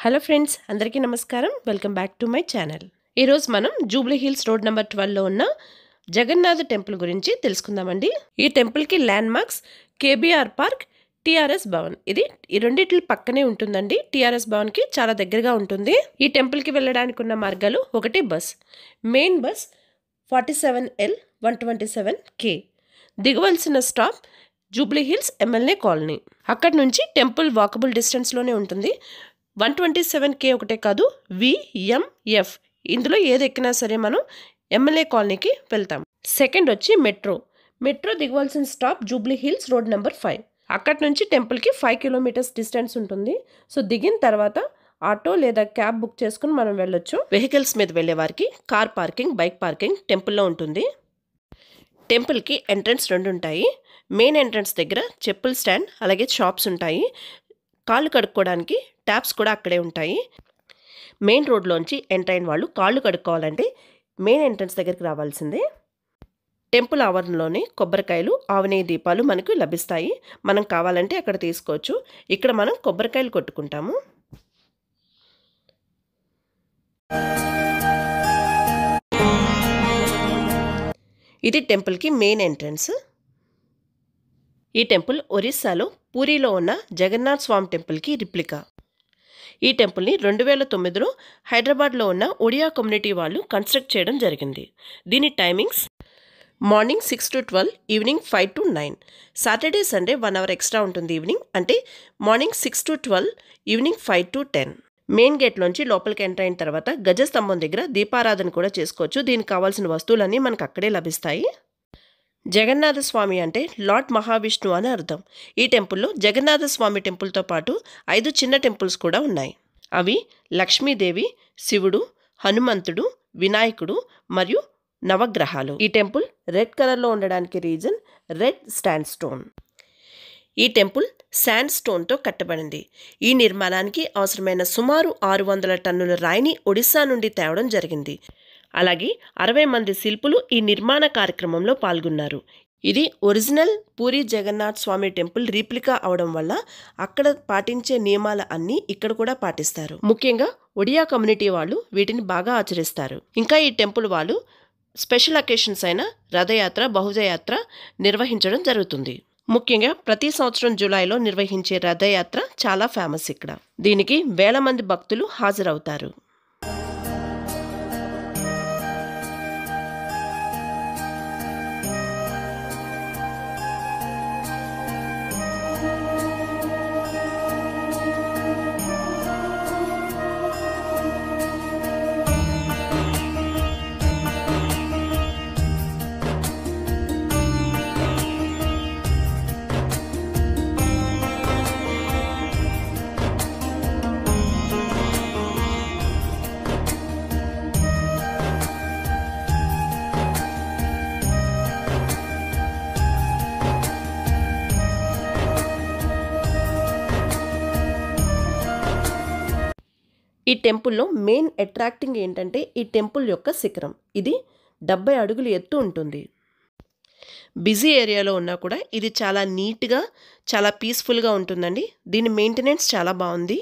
Hello friends, అందరికీ నమస్కారం. Welcome back to my channel. ఈరోజు మనం జూబ్లీ హిల్స్ రోడ్ నెంబర్ 12లో ఉన్న జగన్నాథ టెంపుల్ గురించి తెలుసుకుందామండి. ఈ టెంపుల్కి land marks KBR park, TRS Bhavan. ఇది ఈ రెండిటి పక్కనే ఉంటుందండి. టీఆర్ఎస్ భవన్కి చాలా దగ్గరగా ఉంటుంది. ఈ టెంపుల్కి వెళ్ళడానికి ఉన్న మార్గాలు: ఒకటి bus, main bus 47L 127K. దిగవలసిన stop Jubilee Hills MLA colony. అక్కడి నుంచి టెంపుల్ వాకబుల్ డిస్టెన్స్లోనే ఉంటుంది. 127K ఒకటే కాదు, VMF ఇందులో ఏది ఎక్కినా సరే మనం ఎమ్మెల్యే కాలనీకి వెళ్తాం. సెకండ్ వచ్చి మెట్రో దిగవలసిన stop Jubilee Hills road number 5. అక్కడి నుంచి టెంపుల్కి 5 కిలోమీటర్స్ డిస్టెన్స్ ఉంటుంది. సో దిగిన తర్వాత ఆటో లేదా క్యాబ్ బుక్ చేసుకుని మనం వెళ్ళొచ్చు. వెహికల్స్ మీద వెళ్ళే వారికి కార్ పార్కింగ్, బైక్ పార్కింగ్ టెంపుల్లో ఉంటుంది. టెంపుల్కి ఎంట్రన్స్ 2 ఉంటాయి. మెయిన్ ఎంట్రన్స్ దగ్గర చెప్పుల్ స్టాండ్, అలాగే షాప్స్ ఉంటాయి. కాళ్ళు కడుక్కోవడానికి ట్యాప్స్ కూడా అక్కడే ఉంటాయి. మెయిన్ రోడ్లోంచి ఎంటర్ అయిన వాళ్ళు కాళ్ళు కడుక్కోవాలంటే మెయిన్ ఎంట్రన్స్ దగ్గరికి రావాల్సిందే. టెంపుల్ ఆవరణలోనే కొబ్బరికాయలు, ఆవునేయి దీపాలు మనకు లభిస్తాయి. మనం కావాలంటే అక్కడ తీసుకోవచ్చు. ఇక్కడ మనం కొబ్బరికాయలు కొట్టుకుంటాము. ఇది టెంపుల్కి మెయిన్ ఎంట్రన్స్. ఈ టెంపుల్ ఒరిస్సాలో పూరిలో ఉన్న జగన్నాథ్ స్వామి టెంపుల్కి రిప్లికా. ఈ టెంపుల్ని 2009లో హైదరాబాద్లో ఉన్న ఒడియా కమ్యూనిటీ వాళ్ళు కన్స్ట్రక్ట్ చేయడం జరిగింది. దీని timings morning 6 to 12, evening 5 to 9. Saturday Sunday 1 hour extra ఉంటుంది ఈవినింగ్. అంటే morning 6 to 12, evening 5 to 10. Main గేట్లోంచి లోపలికి ఎంటర్ అయిన తర్వాత గజస్తంభం దగ్గర దీపారాధన కూడా చేసుకోవచ్చు. దీనికి కావాల్సిన వస్తువులన్నీ మనకు అక్కడే లభిస్తాయి. జగన్నాథ స్వామి అంటే లార్డ్ మహావిష్ణు అని అర్థం. ఈ టెంపుల్లో జగన్నాథ స్వామి టెంపుల్తో పాటు 5 చిన్న టెంపుల్స్ కూడా ఉన్నాయి. అవి లక్ష్మీదేవి, శివుడు, హనుమంతుడు, వినాయకుడు మరియు నవగ్రహాలు. ఈ టెంపుల్ రెడ్ కలర్లో ఉండడానికి రీజన్ రెడ్ శాండ్ స్టోన్. ఈ టెంపుల్ శాండ్ స్టోన్తో కట్టబడింది. ఈ నిర్మాణానికి అవసరమైన సుమారు 600 టన్నుల రాయిని ఒడిశా నుండి తేవడం జరిగింది. అలాగే 60 మంది శిల్పులు ఈ నిర్మాణ కార్యక్రమంలో పాల్గొన్నారు. ఇది ఒరిజినల్ పూరి జగన్నాథ్ స్వామి టెంపుల్ రీప్లికా అవడం వల్ల అక్కడ పాటించే నియమాల అన్నీ ఇక్కడ కూడా పాటిస్తారు. ముఖ్యంగా ఒడియా కమ్యూనిటీ వాళ్ళు వీటిని బాగా ఆచరిస్తారు. ఇంకా ఈ టెంపుల్ వాళ్ళు స్పెషల్ అకేషన్స్ అయిన రథయాత్ర, బహుజయాత్ర నిర్వహించడం జరుగుతుంది. ముఖ్యంగా ప్రతి సంవత్సరం జూలైలో నిర్వహించే రథయాత్ర చాలా ఫేమస్ ఇక్కడ. దీనికి వేల మంది భక్తులు హాజరవుతారు. ఈ టెంపుల్లో మెయిన్ అట్రాక్టింగ్ ఏంటంటే ఈ టెంపుల్ యొక్క శిఖరం. ఇది 70 అడుగులు ఎత్తు ఉంటుంది. బిజీ ఏరియాలో ఉన్నా కూడా ఇది చాలా నీట్గా, చాలా పీస్ఫుల్గా ఉంటుందండి. దీని మెయింటెనెన్స్ చాలా బాగుంది.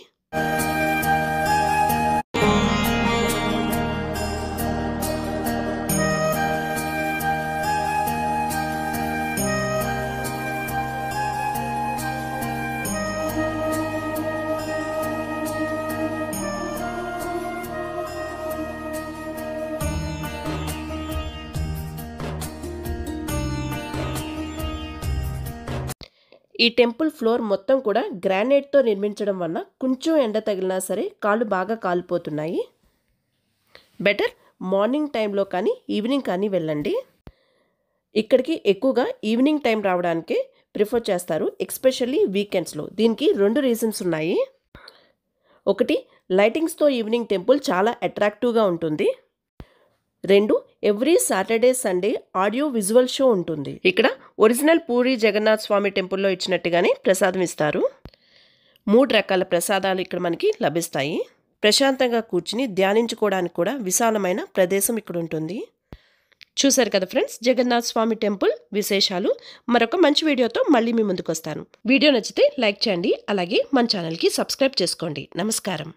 ఈ టెంపుల్ ఫ్లోర్ మొత్తం కూడా గ్రానైట్తో నిర్మించడం వల్ల కొంచెం ఎండ తగిలినా సరే కాళ్ళు బాగా కాలిపోతున్నాయి. బెటర్ మార్నింగ్ టైంలో కానీ ఈవినింగ్ కానీ వెళ్ళండి. ఇక్కడికి ఎక్కువగా ఈవినింగ్ టైం రావడానికే ప్రిఫర్ చేస్తారు, ఎస్పెషల్లీ వీకెండ్స్లో. దీనికి 2 రీజన్స్ ఉన్నాయి. ఒకటి, లైటింగ్స్తో ఈవినింగ్ టెంపుల్ చాలా అట్రాక్టివ్గా ఉంటుంది. 2, every Saturday Sunday audio visual show ఉంటుంది. ఇక్కడ ఒరిజినల్ పూరి జగన్నాథ్ స్వామి టెంపుల్లో ఇచ్చినట్టుగానే ప్రసాదం ఇస్తారు. 3 రకాల ప్రసాదాలు ఇక్కడ మనకి లభిస్తాయి. ప్రశాంతంగా కూర్చుని ధ్యానించుకోవడానికి కూడా విశాలమైన ప్రదేశం ఇక్కడ ఉంటుంది. చూసారు కదా ఫ్రెండ్స్, జగన్నాథ్ స్వామి టెంపుల్ విశేషాలు. మరొక మంచి వీడియోతో మళ్ళీ మీ ముందుకు వస్తాను. వీడియో నచ్చితే లైక్ చేయండి, అలాగే మన ఛానల్కి సబ్స్క్రైబ్ చేసుకోండి. నమస్కారం.